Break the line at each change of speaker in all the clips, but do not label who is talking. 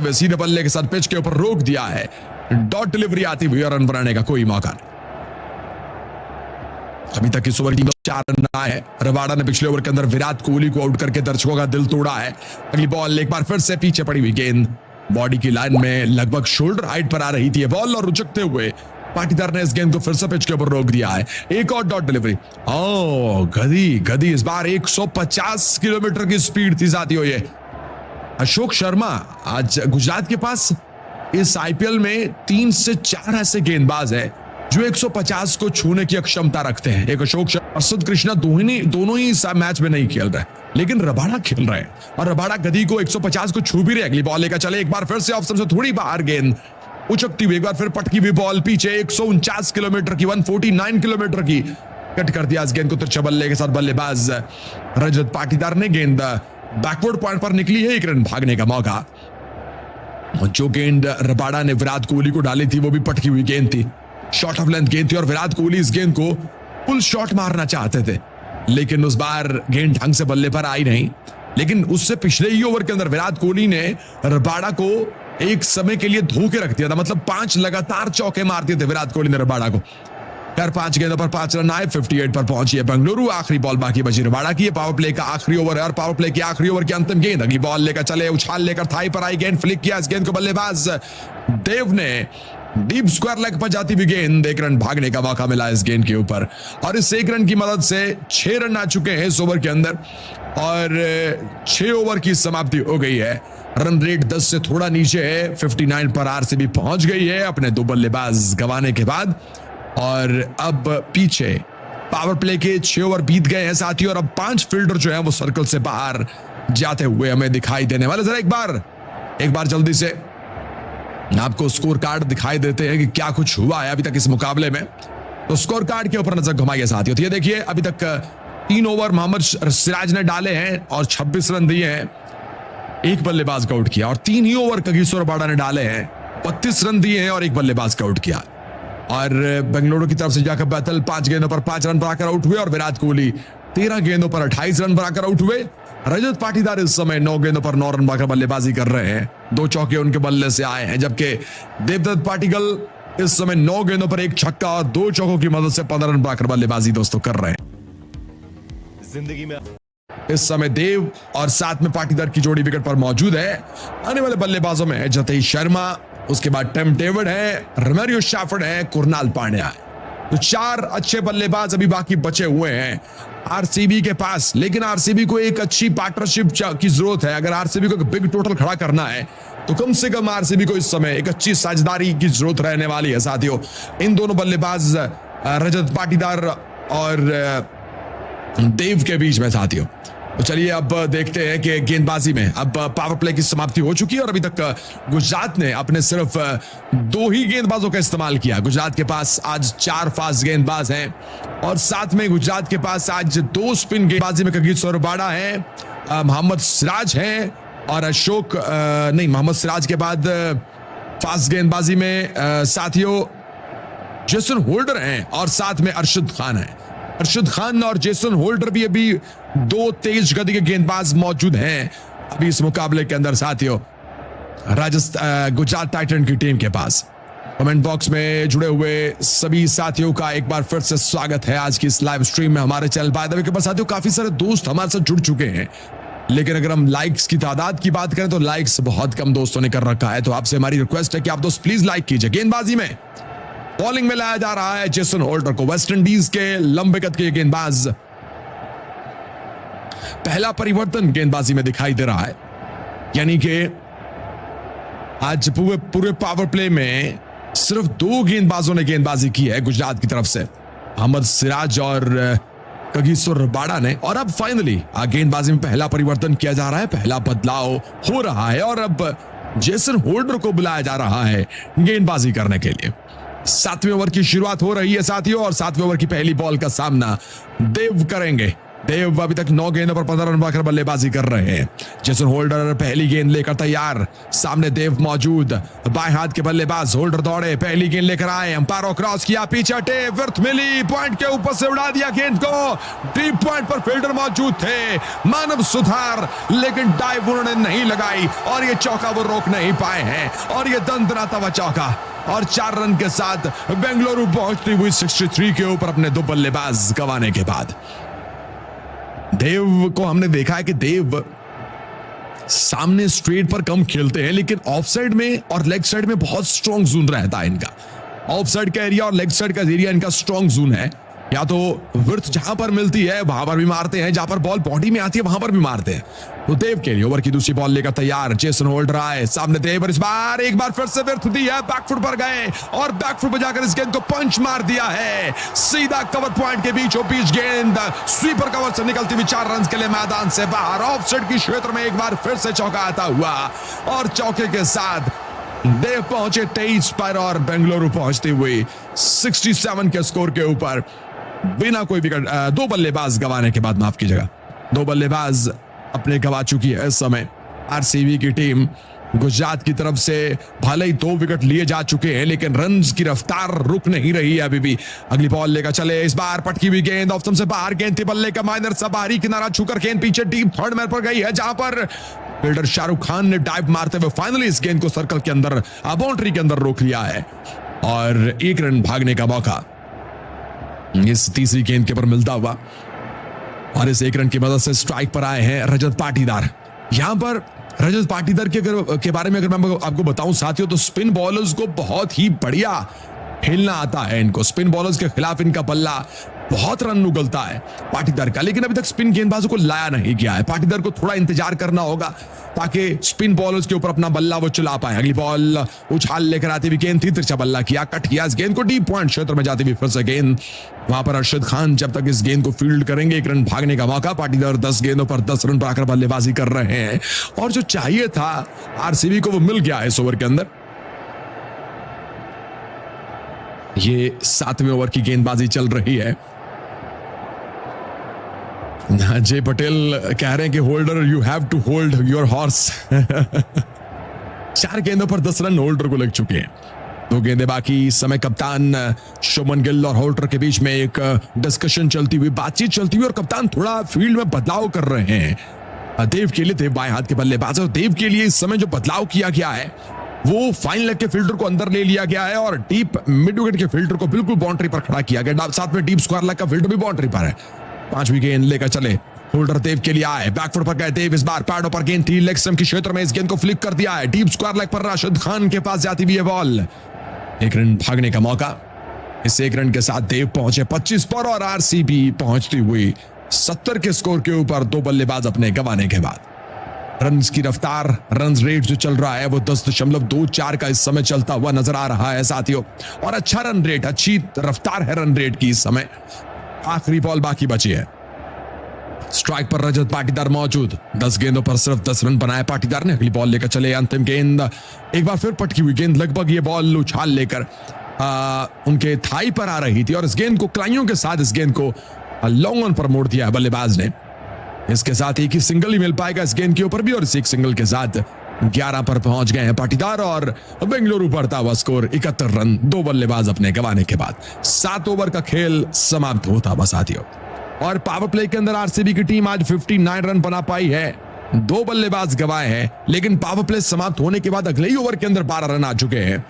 हुए सीधे बल्ले के साथ पिच के ऊपर रोक दिया है। डॉट डिलीवरी आती हुई और रन बनाने का कोई मौका नहीं। अभी तक इस ओवर की 4 रन आए हैं। रबाडा ने पिछले ओवर के अंदर विराट कोहली को आउट करके दर्शकों का दिल तोड़ा है। अगली बॉल एक बार फिर से पीछे पड़ी हुई गेंद बॉडी की लाइन में लगभग शोल्डर हाइट पर आ रही थी बॉल और उचकते हुए पाटीदार ने इस गेंद को फिर से पिच के ऊपर रोक दिया है। एक और डॉट डिलीवरी। गदी इस बार 150 किलोमीटर की स्पीड थी साथियों। ये अशोक शर्मा आज गुजरात के पास इस आईपीएल में 3 से 4 ऐसे गेंदबाज है जो 150 को छूने की क्षमता रखते हैं। एक अशोक शर्मा, अर्शद कृष्णा दोनों ही इस मैच में नहीं खेल रहे, लेकिन रबाडा खेल रहे हैं और रबाडा गदी को 150 को छू भी रहे। अगली बॉल लेकर चले, एक बार फिर से ऑफ स्टंप से थोड़ी बाहर गेंद उचकती हुई, एक बार फिर पटकी हुई बॉल पीछे 149 किलोमीटर की 149 किलोमीटर की कट कर दिया इस गेंद को तिरछे बल्ले के साथ बल्लेबाज रजत पाटीदार ने। गेंद बैकवर्ड पॉइंट पर निकली है, 1 रन भागने का मौका। जो गेंद रबाडा ने विराट कोहली को डाली थी वो भी पटकी हुई गेंद थी, शॉर्ट ऑफ लेंथ गेंद थी और विराट कोहली इस गेंद को फुल शॉट मारना चाहते थे, लेकिन उस बार गेंद ढंग से बल्ले पर आई नहीं। लेकिन उससे पिछले ही ओवर के अंदर विराट कोहली ने रबाडा को एक समय के लिए धोके रख दिया था, मतलब 5 लगातार चौके मार दिए थे विराट कोहली ने रबाडा को। यार 5 गेंदों पर 5 रन आए, 58 पर पहुंची है बेंगलुरु। आखिरी बॉल बाकी बची रबाडा की। पावर प्ले का आखिरी ओवर है और पावर प्ले की आखिरी ओवर की अंतिम गेंद। अगली बॉल लेकर चले, उछाल लेकर थाई पर आई गेंद, फ्लिक किया इस गेंद को बल्लेबाज देव ने। डीप स्क्वायर लेग पर जाती हुई गेंद, 1 रन भागने का मौका मिला इस गेंद के ऊपर और इस 1 रन की मदद से 6 रन आ चुके हैं इस ओवर के अंदर और 6 ओवर की समाप्ति हो गई है। रन रेट 10 से थोड़ा नीचे है, 59 पर आरसीबी पहुंच गई है अपने 2 बल्लेबाज गंवाने के बाद और अब पीछे पावर प्ले के 6 ओवर बीत गए हैं साथियों और अब 5 फील्डर जो है वो सर्कल से बाहर जाते हुए हमें दिखाई देने वाले। जरा एक बार जल्दी से आपको स्कोर कार्ड दिखाई देते हैं कि क्या कुछ हुआ है अभी तक इस मुकाबले में। तो स्कोर कार्ड के ऊपर नजर घुमाइए साथियों। तो ये देखिए अभी तक 3 ओवर मोहम्मद सिराज ने डाले हैं और 26 रन दिए हैं, 1 बल्लेबाज का आउट किया और 3 ही ओवर कगिसो रबाडा ने डाले हैं, 32 रन दिए हैं और 1 बल्लेबाज का आउट किया। और बेंगलुरु की तरफ से जाकर बैतल 5 गेंदों पर 5 रन बनाकर आउट हुए और विराट कोहली 13 गेंदों पर 28 रन बनाकर आउट हुए। रजत पाटीदार इस समय 9 गेंदों पर 9 रन बनाकर बल्लेबाजी कर रहे हैं, 2 चौके उनके बल्ले से आए हैं, जबकि देवदत्त पाटिकल इस समय 9 गेंदों पर 1 छक्का और 2 चौकों की मदद से 15 रन बनाकर बल्लेबाजी दोस्तों कर रहे हैं।
जिंदगी में
इस समय देव और साथ में पाटीदार की जोड़ी विकेट पर मौजूद है। आने वाले बल्लेबाजों में जतेश शर्मा, उसके बाद टिम डेविड है, रोमेरियो शैफर्ड है, कुरनाल पांड्या है। तो 4 अच्छे बल्लेबाज अभी बाकी बचे हुए हैं आरसीबी के पास, लेकिन आरसीबी को एक अच्छी पार्टनरशिप की जरूरत है। अगर आरसीबी को एक बिग टोटल खड़ा करना है तो कम से कम आरसीबी को इस समय एक अच्छी साझेदारी की जरूरत रहने वाली है साथियों। इन दोनों बल्लेबाज रजत पाटीदार और देव के बीच में साथियों। तो चलिए अब देखते हैं कि गेंदबाजी में अब पावर प्ले की समाप्ति हो चुकी है और अभी तक गुजरात ने अपने सिर्फ 2 ही गेंदबाजों का इस्तेमाल किया। गुजरात के पास आज 4 फास्ट गेंदबाज हैं और साथ में गुजरात के पास आज 2 स्पिन गेंदबाजी में कगिसो रबाडा है, मोहम्मद सिराज है और मोहम्मद सिराज के बाद फास्ट गेंदबाजी में साथियों जेसन होल्डर हैं और साथ में अरशद खान है। अरशद खान और जेसन होल्डर भी अभी 2 तेज गति के गेंदबाज मौजूद हैं अभी इस मुकाबले के अंदर साथियों गुजरात टाइटन की टीम के पास। कमेंट बॉक्स में जुड़े हुए सभी साथियों का एक बार फिर से स्वागत है आज की इस लाइव स्ट्रीम में हमारे चैनल बाय द वे के पास। साथियों काफी सारे दोस्त हमारे साथ जुड़ चुके हैं, लेकिन अगर हम लाइक्स की तादाद की बात करें तो लाइक्स बहुत कम दोस्तों ने कर रखा है। तो आपसे हमारी रिक्वेस्ट है कि आप दोस्त प्लीज लाइक कीजिए। गेंदबाजी में बॉलिंग में लाया जा रहा है जेसन होल्डर को, वेस्ट इंडीज के लंबे कद के गेंदबाज। पहला परिवर्तन गेंदबाजी में दिखाई दे रहा है, यानी कि आज पूरे पावर प्ले में सिर्फ 2 गेंदबाजों ने गेंदबाजी की है गुजरात की तरफ से, मोहम्मद सिराज और कगिसो रबाडा ने। और अब फाइनली गेंदबाजी में पहला परिवर्तन किया जा रहा है, पहला बदलाव हो रहा है और अब जेसन होल्डर को बुलाया जा रहा है गेंदबाजी करने के लिए। 7वें ओवर की शुरुआत हो रही है साथियों और 7वें ओवर की पहली बॉल का सामना देव करेंगे। देव अभी तक 9 गेंदों पर 15 रन बनाकर बल्लेबाजी कर रहे हैं। जेसन होल्डर पहली गेंद लेकर तैयार, सामने देव मौजूद, बाएं हाथ के बल्लेबाज होल्डर दौड़े, पहली गेंद लेकर आए, अंपायर क्रॉस किया, पीछे हटे, वर्थ मिली, पॉइंट के ऊपर से उड़ा दिया गेंद को, डीप पॉइंट पर फील्डर मौजूद थे, मानव सुधार, लेकिन डाइव उन्होंने नहीं लगाई और ये चौका वो रोक नहीं पाए हैं और ये दंदनाता हुआ चौका और 4 रन के साथ बेंगलुरु पहुंचती हुई 63 के ऊपर अपने 2 बल्लेबाज गंवाने के बाद। देव को हमने देखा है कि देव सामने स्ट्रेट पर कम खेलते हैं, लेकिन ऑफ साइड में और लेग साइड में बहुत स्ट्रॉन्ग जोन रहता है इनका। ऑफ साइड का एरिया और लेग साइड का एरिया इनका स्ट्रॉन्ग जोन है। या तो विर्थ जहां पर मिलती है वहां पर भी मारते हैं, जहां पर बॉल बॉडी में आती है वहां पर भी मारते हैं। तो देव के लिए ओवर की दूसरी बॉल लेकर तैयार, जेसन होल्डर आए, सामने देव और इस बार एक बार फिर से विर्थ दी है, बैकफुट पर गए और बैकफुट पर जाकर इस गेंद को पंच मार दिया है, सीधा कवर पॉइंट के बीचों बीच गेंद स्वीपर कवर से निकलती हुई 4 रन के लिए मैदान से बाहर। ऑफ साइड की क्षेत्र में एक बार फिर से चौका आता हुआ और चौके के साथ देव पहुंचे 23 पर और बेंगलुरु पहुंचती हुई 67 के स्कोर के ऊपर बिना कोई विकेट। 2 बल्लेबाज गंवाने के बाद, माफ कीजिएगा, 2 बल्लेबाज अपने गंवा चुकी है इस समय आरसीबी की टीम। गुजरात की तरफ से भले ही 2 विकेट लिए जा चुके हैं, लेकिन रन्स की रफ्तार रुक नहीं रही है अभी भी। अगली बॉल लेकर चले, इस बार पटकी हुई गेंद ऑफ स्टंप से बाहर, गेंद थी बल्ले का माइनर सा बाहरी किनारा छूकर गेंद पीछे डीप थर्ड मैन पर गई है, जहां पर फील्डर शाहरुख खान ने डाइव मारते हुए फाइनली इस गेंद को सर्कल के अंदर, बाउंड्री के अंदर रोक लिया है और 1 रन भागने का मौका इस तीसरी गेंद के ऊपर मिलता हुआ और इस 1 रन की मदद से स्ट्राइक पर आए हैं रजत पाटीदार। यहां पर रजत पाटीदार के बारे में अगर मैं आपको बताऊं साथियों, तो स्पिन बॉलर्स को बहुत ही बढ़िया खेलना आता है इनको। स्पिन बॉलर्स के खिलाफ इनका बल्ला बहुत रन उगलता है पाटीदार का, लेकिन अभी तक स्पिन गेंदबाजों को लाया नहीं गया है। पाटीदार को थोड़ा इंतजार करना होगा ताकि स्पिन बॉलर्स के ऊपर अपना बल्ला वो चला पाए। अगली बॉल उछाल लेकर आती हुई गेंद थी, तिरछा बल्ला किया, कट किया इस गेंद को, डीप पॉइंट क्षेत्र में जाती हुई फिर से गेंद, वहां पर अरशद खान जब तक इस गेंद को फील्ड करेंगे 1 रन भागने का मौका। पाटीदार 10 गेंदों पर 10 रन पाकर बल्लेबाजी कर रहे हैं और जो चाहिए था आरसीबी को वो मिल गया है इस ओवर के अंदर। ये 7वें ओवर की गेंदबाजी चल रही है। जय पटेल कह रहे हैं कि holder you have to hold your horse. 4 गेंदों पर 10 रन होल्डर को लग चुके हैं, 2 गेंदें बाकी। इस समय कप्तान शुभमन गिल और होल्डर के बीच में एक डिस्कशन चलती हुई, बातचीत चलती हुई और कप्तान थोड़ा फील्ड में बदलाव कर रहे हैं। देव के लिए, देव बाएं हाथ के बल्लेबाज और देव के लिए इस समय जो बदलाव किया गया है वो फाइन लेग के फील्डर को अंदर ले लिया गया है और डीप मिड विकेट के फील्डर को बिल्कुल बाउंड्री पर खड़ा किया गया, साथ में डीप स्क्वायर लेग का फील्डर भी बाउंड्री पर है। 5वीं गेंद लेकर चले, होल्डर देव के लिए आए, बैकफुट पर गए देव, इस बार पैडों पर गेंद थी, लेग स्टंप के क्षेत्र में इस गेंद को फ्लिक कर दिया है, डीप स्क्वायर लेग पर राशिद खान के पास जाती हुई है बॉल, 1 रन भागने का मौका। इस 1 रन के साथ देव पहुंचे 25 पर और आरसीबी पहुंचती हुई 70 के स्कोर के ऊपर 2 बल्लेबाज अपने गंवाने के बाद। रन्स की रफ्तार, रन रेट जो चल रहा है वो 10.24 का इस समय चलता हुआ नजर आ रहा है साथियों, और अच्छा रन रेट, अच्छी रफ्तार है रन रेट की इस समय। आखिरी बॉल बाकी बची है, स्ट्राइक पर रजत पाटीदार मौजूद, 10 गेंदों पर सिर्फ 10 रन बनाए पाटीदार ने। अगली बॉल लेकर चले, अंतिम गेंद, एक बार फिर पटकी हुई गेंद, लगभग ये बॉल उछाल लेकर उनके थाई पर आ रही थी और इस गेंद को क्लाइयों के साथ इस गेंद को लॉन्ग ऑन पर मोड़ दिया बल्लेबाज ने। इसके साथ एक ही सिंगल ही मिल पाएगा इस गेंद के ऊपर भी और इस एक सिंगल के साथ 11 पर पहुंच गए हैं पाटीदार और बेंगलुरु बढ़ता हुआ स्कोर 71 रन 2 बल्लेबाज अपने गंवाने के बाद। 7 ओवर का खेल समाप्त होता हुआ साथियों, और पावर प्ले के अंदर आरसीबी की टीम आज 59 रन बना पाई है, 2 बल्लेबाज गंवाए हैं, लेकिन पावर प्ले समाप्त होने के बाद अगले ही ओवर के अंदर 12 रन आ चुके हैं।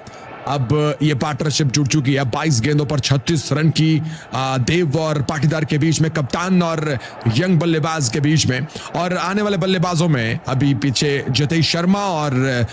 अब ये पार्टनरशिप जुड़ चुकी है 22 गेंदों पर 36 रन की देव और पाटीदार के बीच में, कप्तान और यंग बल्लेबाज के बीच में, और आने वाले बल्लेबाजों में अभी पीछे जतेश शर्मा और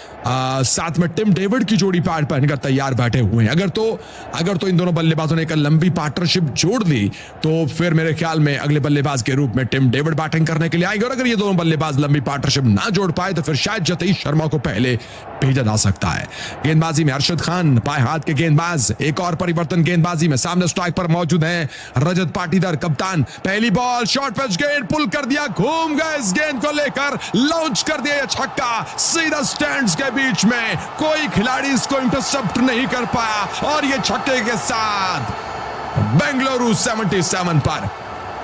साथ में टिम डेविड की जोड़ी पैड पहनकर तैयार बैठे हुए हैं। अगर तो इन दोनों बल्लेबाजों ने एक लंबी पार्टनरशिप जोड़ ली तो फिर मेरे ख्याल में अगले बल्लेबाज के रूप में टिम डेविड बैटिंग करने के लिए आएंगे, और अगर ये दोनों बल्लेबाज लंबी पार्टनरशिप ना जोड़ पाए तो फिर शायद जतेश शर्मा को पहले भेजा जा सकता है। गेंदबाजी में अरशद खान बाएं हाथ के गेंदबाज, एक और परिवर्तन गेंदबाजी में, सामने स्ट्राइक पर मौजूद है रजत पाटीदार कप्तान। पहली बॉल शॉर्ट पिच गेंद, पुल कर दिया, घूम गए इस गेंद को लेकर, लॉन्च कर दिया ये छक्का सीधा स्टैंड्स के बीच में, कोई खिलाड़ी इसको इंटरसेप्ट नहीं कर पाया और ये छक्के के साथ बेंगलुरु 77 पर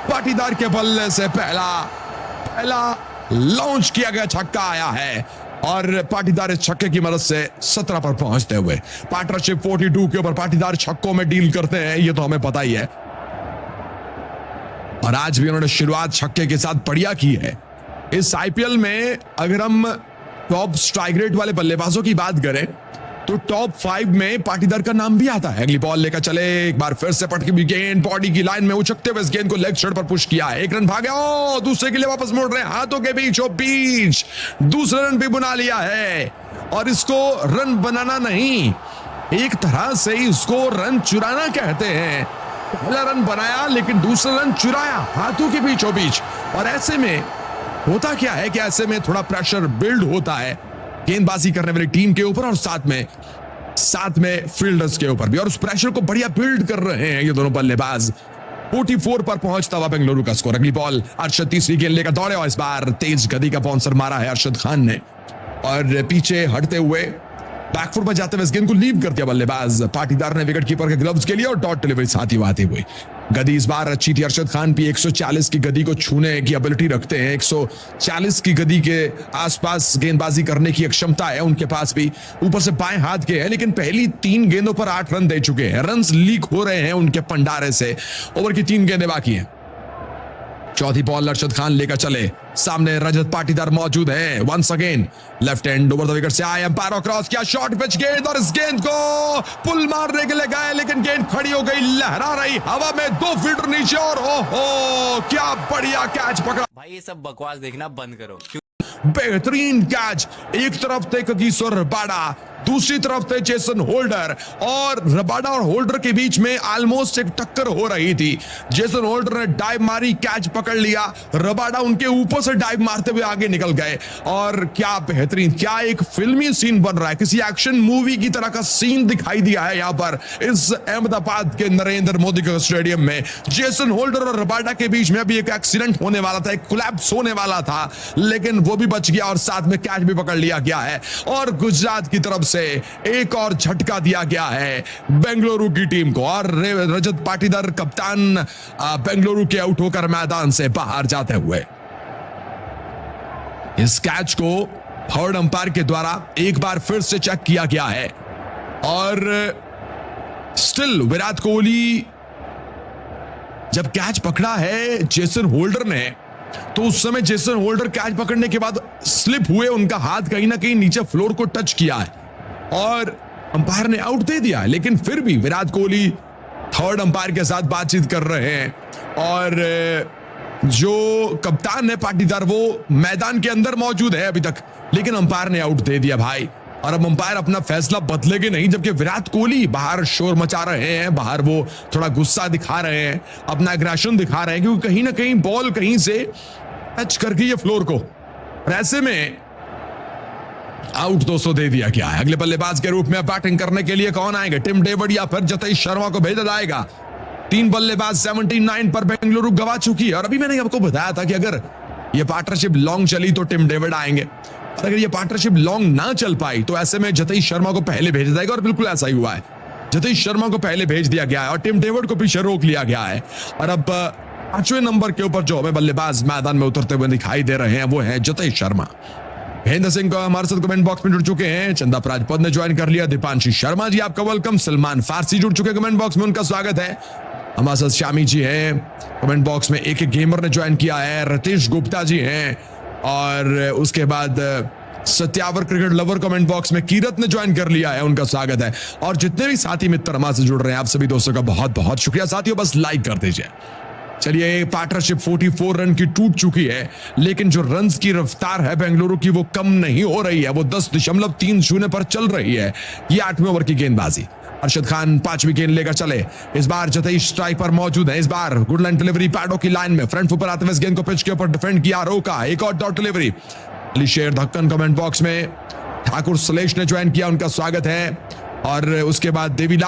पाटीदार के बल्ले से पहला लॉन्च किया गया छक्का आया है और पाटीदार इस छक्के की मदद से 17 पर पहुंचते हुए पार्टनरशिप 42 के ऊपर पाटीदार छक्कों में डील करते हैं, ये तो हमें पता ही है। और आज भी उन्होंने शुरुआत छक्के के साथ बढ़िया की है। इस आईपीएल में अगर हम टॉप स्ट्राइक रेट वाले बल्लेबाजों की बात करें तो टॉप 5 में पाटीदार का नाम भी आता है। अगली बॉल लेकर चले, एक बार फिर से पटकी भी गेंद बॉडी की लाइन में उछकते हुए इस गेंद को लेग साइड पर पुश किया है। एक रन भागे, ओ दूसरे के लिए वापस मोड़ रहे हैं, हाथों के बीच दूसरा रन भी बना लिया है। और इसको रन बनाना नहीं, एक तरह से इसको रन चुराना कहते हैं। पहला रन बनाया लेकिन दूसरा रन चुराया हाथों के बीच। और ऐसे में होता क्या है कि ऐसे में थोड़ा प्रेशर बिल्ड होता है गेंदबाजी करने वाली टीम के ऊपर और साथ में फील्डर्स के ऊपर भी, और उस प्रेशर को बढ़िया बिल्ड कर रहे हैं ये दोनों बल्लेबाज। 44 पर पहुंचता हुआ बेंगलुरु का स्कोर। अगली बॉल अर्शद तीसरी गेंद लेकर दौड़े और इस बार तेज गति का बाउंसर मारा है अरशद खान ने और पीछे हटते हुए बैकफुट पर जाते हुए इस गेंद को लीव कर दिया बल्लेबाज। पाटीदार ने विकेट कीपर के ग्लव्स के लिए और डॉट डिलीवरी साथ ही आती हुई। गति इस बार अच्छी थी। अरशद खान भी 140 की गति को छूने की एबिलिटी रखते हैं, 140 की गति के आसपास गेंदबाजी करने की क्षमता है उनके पास भी। ऊपर से बाएं हाथ के हैं लेकिन पहली 3 गेंदों पर 8 रन दे चुके हैं। रन्स लीक हो रहे हैं उनके पंडारे से। ओवर की 3 गेंदें बाकी हैं। चौथी बॉल अरशद खान लेकर चले, सामने रजत पाटीदार मौजूद है। Once again left hand over the wicket से आए, एम्पायर क्रॉस किया, शॉर्ट पिच गेंद और इस गेंद को पुल मारने के लिए गए लेकिन गेंद खड़ी हो गई, लहरा रही हवा में 2 फीट नीचे और ओहो क्या बढ़िया कैच पकड़ा।
भाई ये सब बकवास देखना बंद करो।
बेहतरीन कैच, एक तरफ थे कगिसो रबाडा, दूसरी तरफ थे जेसन होल्डर और रबाडा और होल्डर के बीच में ऑलमोस्ट एक टक्कर हो रही थी। जेसन होल्डर ने डाइव मारी, कैच पकड़ लिया, रबाडा उनके ऊपर से डाइव मारते हुए आगे निकल गए और क्या बेहतरीन, क्या एक फिल्मी सीन बन रहा है, किसी एक्शन मूवी की तरह का सीन दिखाई दिया है यहां पर इस अहमदाबाद के नरेंद्र मोदी के स्टेडियम में। जेसन होल्डर और रबाडा के बीच में अभी एक एक्सीडेंट होने वाला था, एक कोलैप्स होने वाला था लेकिन वो भी बच गया और साथ में कैच भी पकड़ लिया गया है और गुजरात की तरफ से एक और झटका दिया गया है बेंगलुरु की टीम को और रजत पाटीदार कप्तान बेंगलुरु के आउट होकर मैदान से बाहर जाते हुए। इस कैच को थर्ड अंपायर के द्वारा एक बार फिर से चेक किया गया है और स्टिल विराट कोहली जब कैच पकड़ा है जेसन होल्डर ने तो उस समय जेसन होल्डर कैच पकड़ने के बाद स्लिप हुए, उनका हाथ कहीं ना कहीं नीचे फ्लोर को टच किया है और अंपायर ने आउट दे दिया। लेकिन फिर भी विराट कोहली थर्ड अंपायर के साथ बातचीत कर रहे हैं और जो कप्तान है पाटीदार वो मैदान के अंदर मौजूद है अभी तक, लेकिन अंपायर ने आउट दे दिया भाई। और अब अंपायर अपना फैसला बदलेंगे नहीं, जबकि विराट कोहली बाहर शोर मचा रहे हैं, बाहर वो थोड़ा गुस्सा दिखा रहे हैं, अपना एग्रेशन दिखा रहे हैं क्योंकि कहीं ना कहीं बॉल कहीं से टच कर गई है फ्लोर को और ऐसे में आउट 200 दे दिया गया है। अगले बल्लेबाज के रूप में बैटिंग करने के लिए कौन आएंगे, टिम डेविड या फिर जतेश शर्मा को भेजा जाएगा। 3 बल्लेबाज 79 पर बेंगलुरु गवा चुकी है और अभी मैंने आपको बताया था कि अगर ये पार्टनरशिप लॉन्ग चली तो टिम डेविड आएंगे, अगर ये पार्टनरशिप लॉन्ग ना चल पाई तो ऐसे में जतेश शर्मा को पहले भेजा जाएगा और बिल्कुल ऐसा ही हुआ है। जतेश शर्मा को पहले भेज दिया गया है और टिम डेविड को पीछे रोक लिया गया है और अब 5वें नंबर के ऊपर जो हमें बल्लेबाज मैदान में उतरते हुए दिखाई दे रहे हैं वो है जतेश शर्मा। महेंद्र सिंह को हमारे साथ कमेंट बॉक्स में जुड़ चुके हैं, चंदा राजपत ने ज्वाइन कर लिया, दीपांशी शर्मा जी आपका वेलकम, सलमान फारसी जुड़ चुके कमेंट बॉक्स में, उनका स्वागत है। हमारे साथ श्यामी जी हैं कमेंट बॉक्स में, एक गेमर ने ज्वाइन किया है, रतीश गुप्ता जी हैं और उसके बाद सत्यावर क्रिकेट लवर कमेंट बॉक्स में कीरत ने ज्वाइन कर लिया है, उनका स्वागत है। और जितने भी साथी मित्र हमारे से जुड़ रहे हैं आप सभी दोस्तों का बहुत बहुत शुक्रिया। साथियों बस लाइक कर दीजिए। चलिए पार्टनरशिप 44 रन की टूट चुकी है लेकिन जो रन्स की रफ्तार है बेंगलुरु की वो कम नहीं हो रही है, वो 10.30 पर चल रही है। ये 8वें ओवर की गेंदबाजी, अरशद खान 5वीं गेंद लेकर चले, इस बार जतेश स्ट्राइक पर मौजूद है, इस बार गुड लाइन डिलीवरी पैडो की लाइन में फ्रंट फुट पर आते हुए इस गेंद को पिच के ऊपर डिफेंड किया, रोका, एक और डॉट डिलीवरी। अली शेर धक्कन कमेंट बॉक्स में, ठाकुर सलेश ने ज्वाइन किया, उनका स्वागत है और उसके बाद देवीलाल